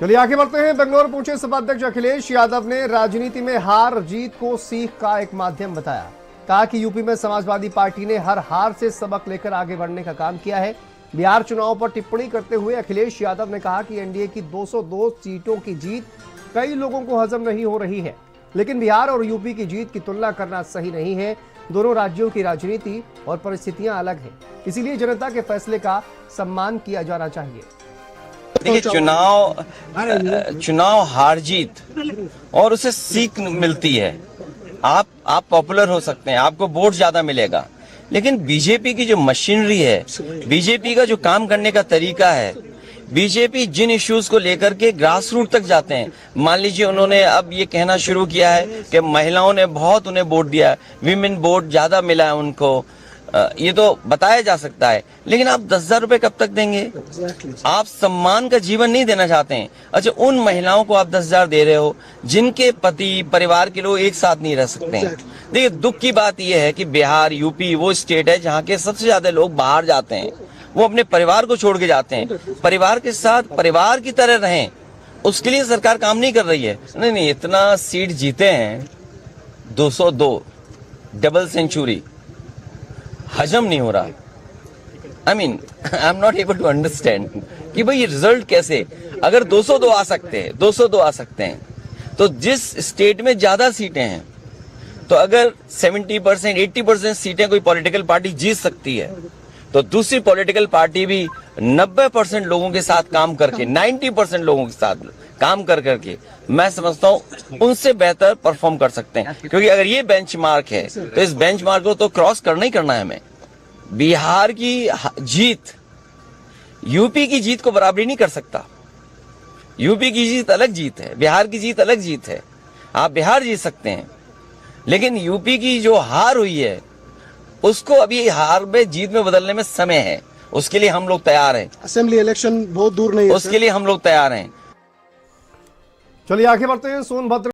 चलिए आगे बढ़ते हैं। बेंगलुरु पहुंचे सपा अध्यक्ष अखिलेश यादव ने राजनीति में हार जीत को सीख का एक माध्यम बताया। कहा कि यूपी में समाजवादी पार्टी ने हर हार से सबक लेकर आगे बढ़ने का काम किया है। बिहार चुनाव पर टिप्पणी करते हुए अखिलेश यादव ने कहा कि एनडीए की 202 सीटों की जीत कई लोगों को हजम नहीं हो रही है, लेकिन बिहार और यूपी की जीत की तुलना करना सही नहीं है। दोनों राज्यों की राजनीति और परिस्थितियां अलग हैं, इसीलिए जनता के फैसले का सम्मान किया जाना चाहिए। देखिए, चुनाव हार जीत और उसे सीख मिलती है। आप पॉपुलर हो सकते हैं, आपको वोट ज्यादा मिलेगा, लेकिन बीजेपी की जो मशीनरी है, बीजेपी का जो काम करने का तरीका है, बीजेपी जिन इश्यूज को लेकर के ग्रास रूट तक जाते हैं। मान लीजिए उन्होंने अब ये कहना शुरू किया है कि महिलाओं ने बहुत उन्हें वोट दिया, विमेन वोट ज्यादा मिला है उनको, ये तो बताया जा सकता है, लेकिन आप 10,000 रुपए कब तक देंगे? आप सम्मान का जीवन नहीं देना चाहते हैं। अच्छा, उन महिलाओं को आप 10,000 दे रहे हो जिनके पति परिवार के लोग एक साथ नहीं रह सकते हैं। देखिए, दुख की बात यह है कि बिहार यूपी वो स्टेट है जहाँ के सबसे ज्यादा लोग बाहर जाते हैं, वो अपने परिवार को छोड़ के जाते हैं। परिवार के साथ परिवार की तरह रहें, उसके लिए सरकार काम नहीं कर रही है। नहीं, इतना सीट जीते हैं, 202 डबल सेंचुरी, हजम नहीं हो रहा। I am not able to understand कि भाई ये रिजल्ट कैसे, अगर 202 आ सकते हैं, 202 आ सकते हैं, तो जिस स्टेट में ज्यादा सीटें हैं, तो अगर 70% 80% सीटें कोई पॉलिटिकल पार्टी जीत सकती है, तो दूसरी पॉलिटिकल पार्टी भी 90% लोगों के साथ काम करके, 90% लोगों के साथ काम कर करके, मैं समझता हूं उनसे बेहतर परफॉर्म कर सकते हैं। क्योंकि अगर ये बेंचमार्क है, तो इस बेंचमार्क को तो क्रॉस करना ही करना है हमें। बिहार की जीत यूपी की जीत को बराबरी नहीं कर सकता। यूपी की जीत अलग जीत है, बिहार की जीत अलग जीत है। आप बिहार जीत सकते हैं, लेकिन यूपी की जो हार हुई है, उसको अभी हार में जीत में बदलने में समय है। उसके लिए हम लोग तैयार हैं। असेंबली इलेक्शन बहुत दूर नहीं है, उसके लिए हम लोग तैयार हैं। चलिए आगे बढ़ते हैं। सोनभद्र